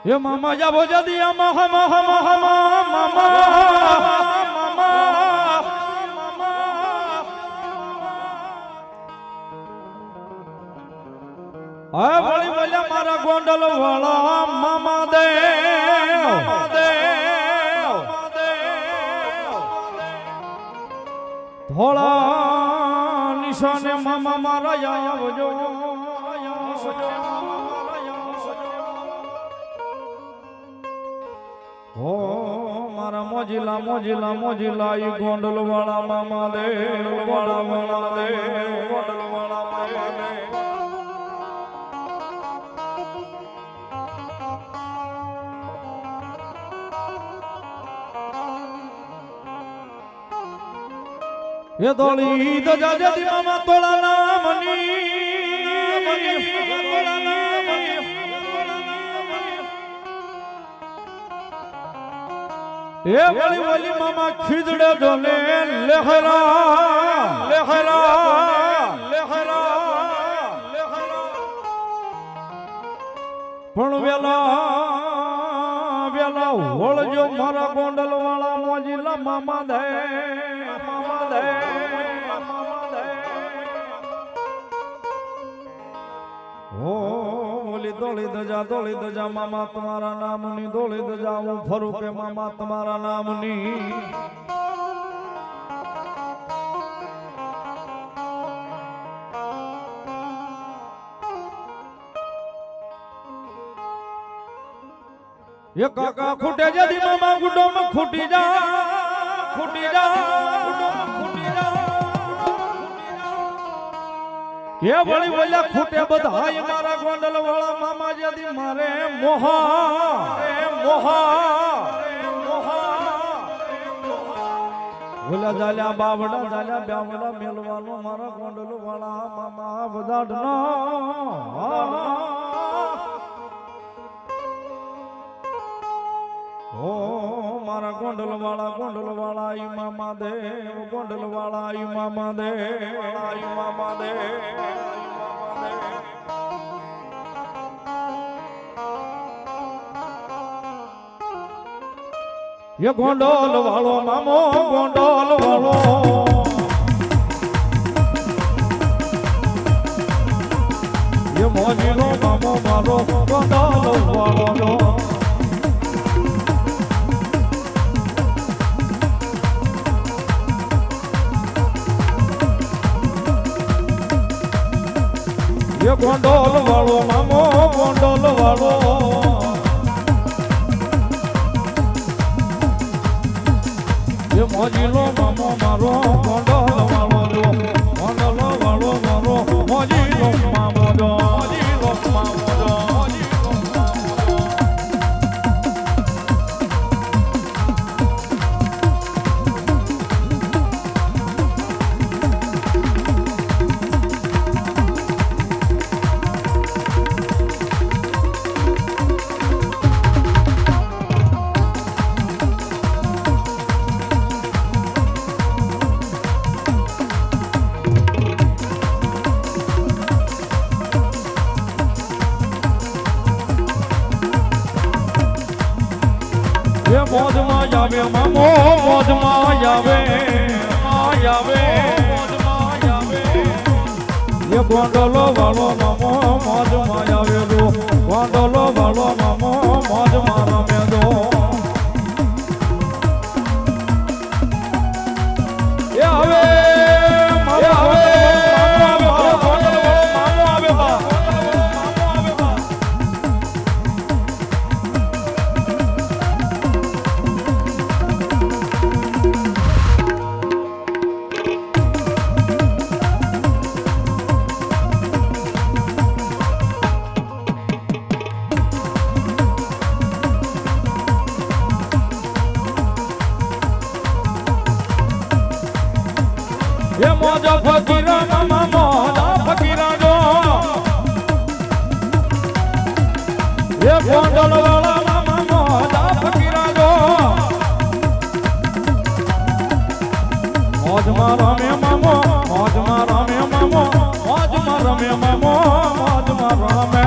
એ મામા જાબો જદી મામા મામા મામા આ વળી બોલ્યા મારા ગોંડલ વાળા મામા દે થોડા નિશાને મામા મારા આવજો હો મારા મોજીલા મોજીલા મોજીલા ઈ ગોંડલ વાળા મામા દે વાળા વાળા દે ગોંડલ વાળા મામા દે એ દોળી તો જાજતી મામા તોળા નામની એ વળી વળી મામા ખીજડે જોને લહેરા લહેરા લહેરા પણ વેલા વેલા હોળજો મારા ગોંડલ વાળા મોજીલા મામા દે મામા દે દોળી દજા મામા તમારા નામની દોળી દજા હું ફરું કે મામા તમારા નામની એ કાકા ખૂટે જદી મામા ગુડોમાં ખૂટી જા ખૂટી જા ખૂટી જા એ વળી બોલ્યા ખૂટે બધા મારા ગોંડલ વાળા મામા જદી મારે મોહા બોલ્યા જાલ્યા બાવડા જાલ્યા બ્યાવડા મેલવાનો મારા ગોંડલ વાળા મામા બધાડના ઓ મારા ગોંડલ વાળા ઈ મામા દે ગોંડલ વાળા ઈ મામા દે ઈ મામા દે એ ગોંડલ વાળો મામો ગોંડલ વાળો એ મોજીનો મામો મારો ગોંડલ વાળો એ ગોંડલ વાળો મામો ગોંડલ વાળો એ મોજીલો મામો મારો ગોંડલ વાળો જો ગોંડલ વાળો મારો મોજીલો મામો જો મોજીલો મામો જો મોજમાં આવે મામો મોજમાં આવે એ ગોંડલો વાળો મામો મોજમાં આવેલો ગોંડલો વાળો મામો મોજમાં રમેલો એ હવે એ મોજા ફકીરા મામા મોજા ફકીરા જો એ ગોંડલ વાળા મામા મોજા ફકીરા જો મોજમાં રમે મામો મોજમાં રમે મામો મોજમાં રમે મામો મોજમાં રમે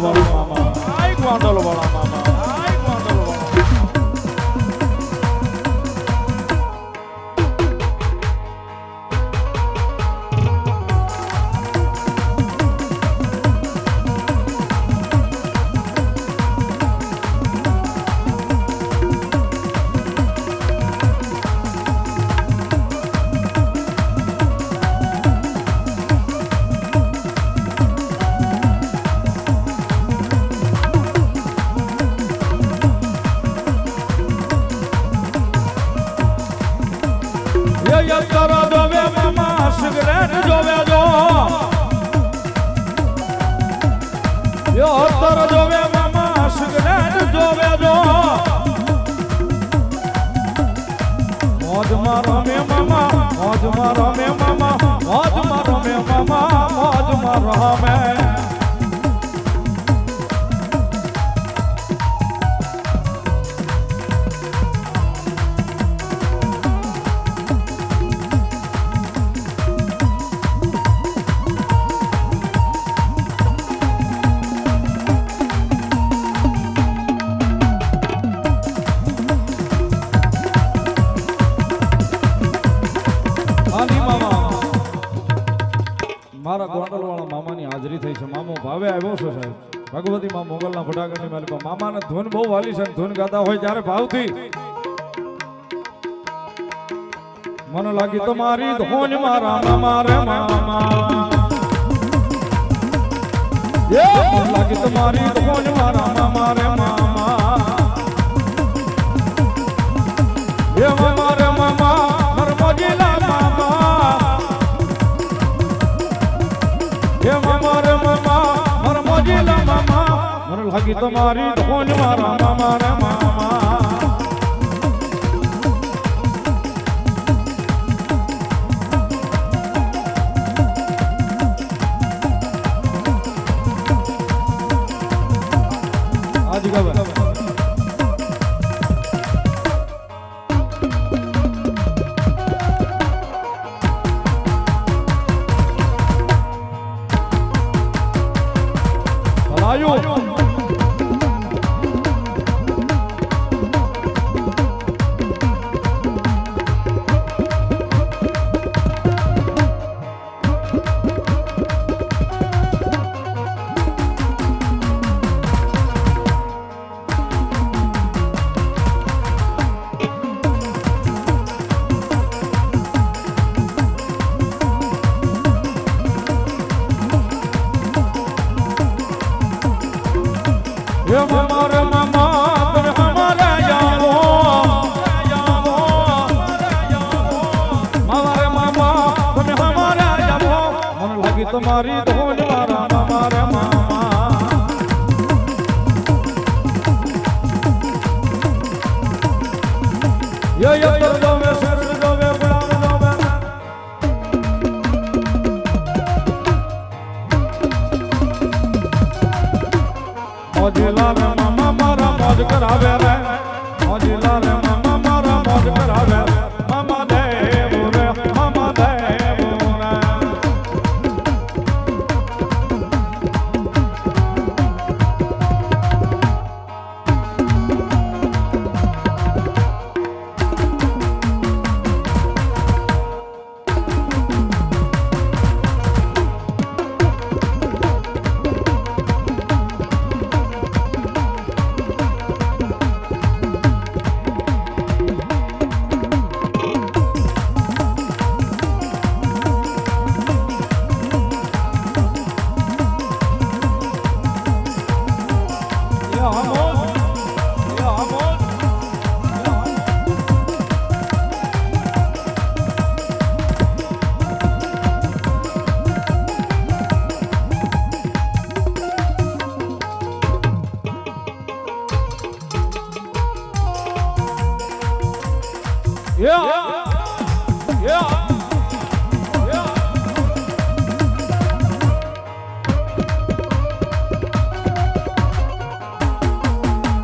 વાળા મામા આય ગોંડલ વાળા મામા આય ગોંડલ વાળા તારો જોવે મામા સિગરેટ જોવે જો યો તારો જોવે મામા સિગરેટ જોવે જો મોજમાં રમે મામા મોજમાં રમે મામા મોજમાં રમે મામા મોજમાં રમે મારા ગોંડલ વાળા મામાની હાજરી થઈ છે મામો ભાવે આવ્યો છે સાહેબ ભગવતી માં મોગલના ફટાકડની માલિકો મામાને ધૂન બહુ વાલી છે ધૂન ગાતા હોય ત્યારે ભાવથી મને લાગી તમારી ધૂન મારા મામા રે મામા એ મને લાગી તમારી ધૂન મારા મામા રે મામા એ મામા રે મામા નરમજીલા મામા એ મામા રે મામા નરમજીલા મામા મને લાગી તમારી ધૂન મારા મામા રે મામા आज का मामा मामा तुम हमारा जाओ मामा मामा तुम हमारा जाओ मन लगी तुम्हारी धून मारा मामा रे मामा ये तो में सर दो में गुलाम दो में मौजिला रे मामा मारा मौज करावे रे मौजिला रे मामा मारा मौज करावे मामा देव रे मामा देव रे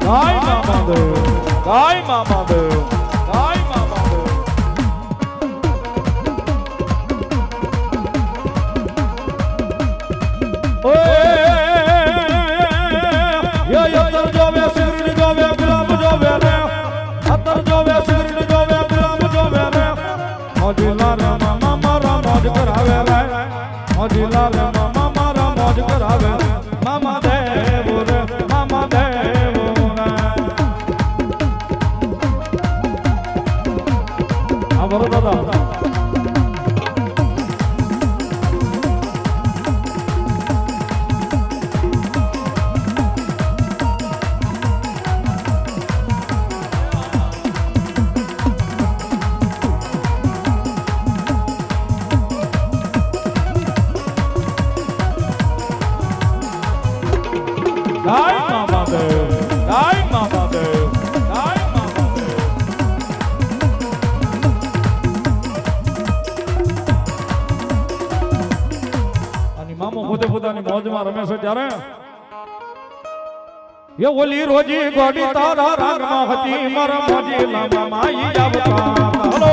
Kai mama do, Kai mama do, Kai mama do. Oi, મોજીલા રે મામા મારા મોજ કરાવે રે મોજીલા રે મામા મારા મોજ કરાવે મામા દેવ રે મામા દેવ રે આ બરો દાદા Dai mama dev, dai mama dev, dai mama dev. અને મામો પોતે પોતાની મોજમાં રમે છે ત્યારે એ ઓલી રોજી ગોડી તારા રાગમાં હતી મારા મોજી લાંબા માઈ આવતા હલો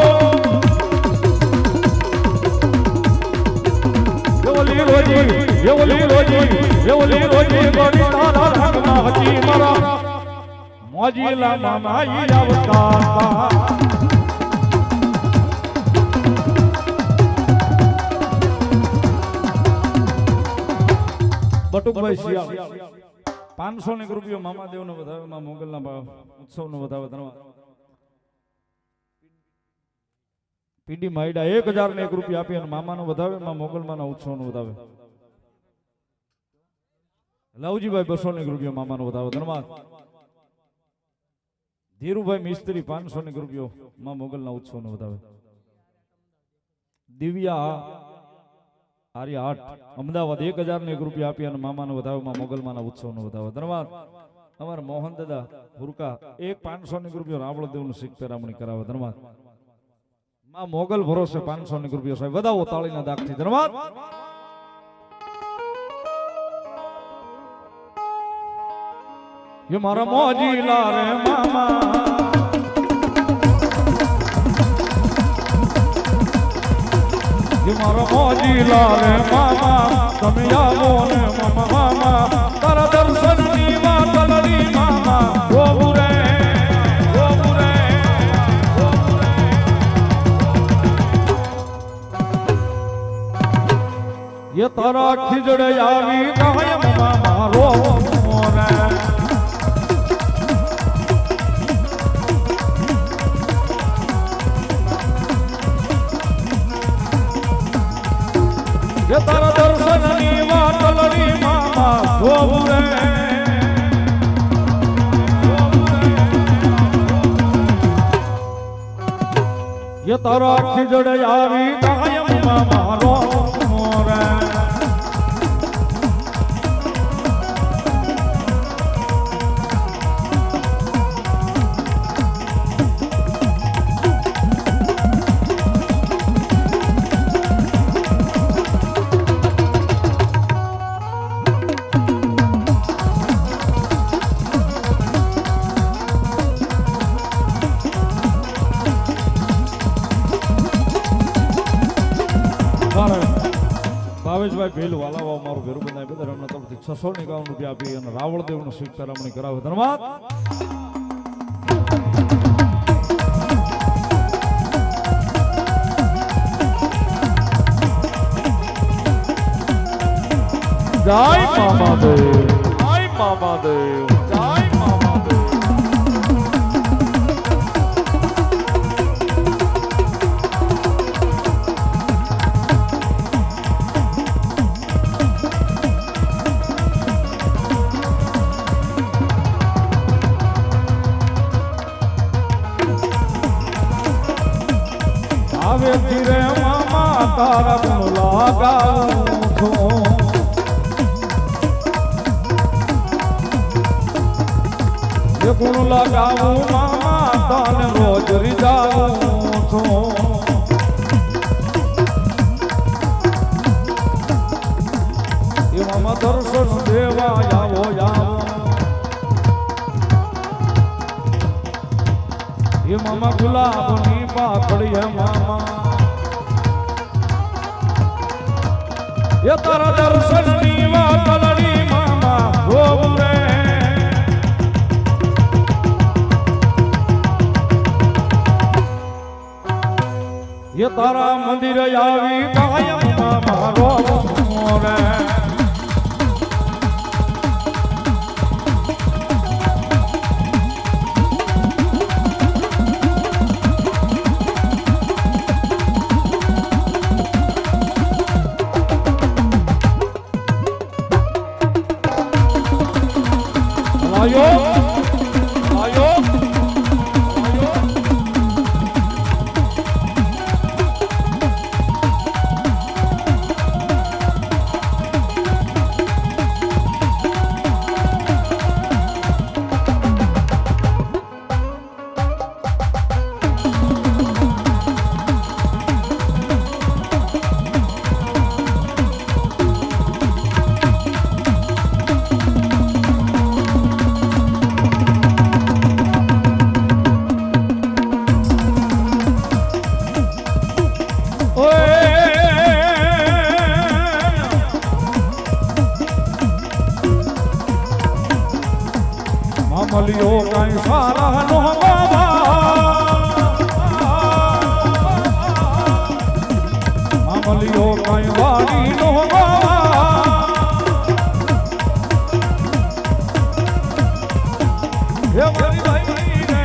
ઓલી રોજી ગોડી તારા રાગમાં હતી મારા મોજી લાંબા માઈ આવતા બટુકભાઈ શિયાળ 500 ની રૂપિયો મામાદેવ નો વધાવે માં મોગલ ના ઉત્સવ નો વધાવે ધન્યવાદ પીડી માઈડા 1001 રૂપિયા આપી અને મામા નો વધાવે માં મોગલ માં ના ઉત્સવ નો વધાવે લવજીભાઈ 200 ની રૂપિયો મામા નો વધાવે ધન્યવાદ ધીરુભાઈ મિસ્ત્રી 500 ની રૂપિયો માં મોગલ ના ઉત્સવ નો વધાવે દિવ્યા આર્ય 8 અમદાવાદ 1001 રૂપિયા આપી અને મામાનો વધાવમાં મોગલમાના ઉત્સવનો વધાવો ધન્યવાદ અમાર મોહન દાદા હુરકા 500 ની રૂપિયો રાવળ દેવનું શીખ પેરામણી કરાવે ધન્યવાદ માં મોગલ ભરોસે 500 ની રૂપિયો સાહેબ વધાવો તાળીના દાગથી ધન્યવાદ ये मारा मोजीला रे मामा ये मारा मोजीला रे मामा તમે આવો ને મામા મામા તારા દર્શન ની વાતલડી મામા ગોબુરે ગોબુરે ગોબુરે ये તારા ખીજડે આવી કાયમ મામા રો મોરે ये तारा दर्शन नी वातलड़ी मामा गोबुरे ये तारा खिजड़ आवी कायम मामा रो मोरे ભાવેશભાઈ ભેલ વાલાવા મારું ભેરું બનાવી બધા એમના તરફથી 651 રૂપિયા આપી અને રાવળદેવ નું શીખ પેરામણી કરાવે ધન્યવાદ જય મામાદેવ જય મામાદેવ જય મામાદેવ આવે ધીરે મામા તારા ગુણ લગાવું છું એ ગુણ લગાવું મામા તને રોજ રીઝાવું છું એ મામા દર્શન દેવા આવો આવો એ મામા ગુલાબની પાકડી મામા ये तारा दर्शन नी वातलड़ी मामा गोबुरे ये તારા મંદિર આવી કાયમ મારો રે મળ્યો કઈ સારા નો બાબા મળ્યો કઈ વાડી નો બાબા ભાઈ ને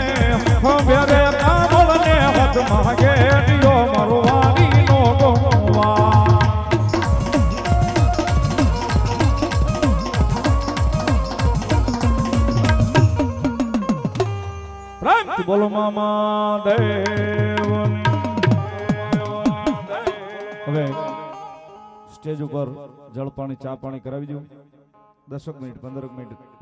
ખંભે કામળ ને હાથ માગે દિયો મરવાની નો ગોવા બોલો મામા દેવ હવે સ્ટેજ ઉપર જળ પાણી ચા પાણી કરાવી દઉં 10 મિનિટ 15 મિનિટ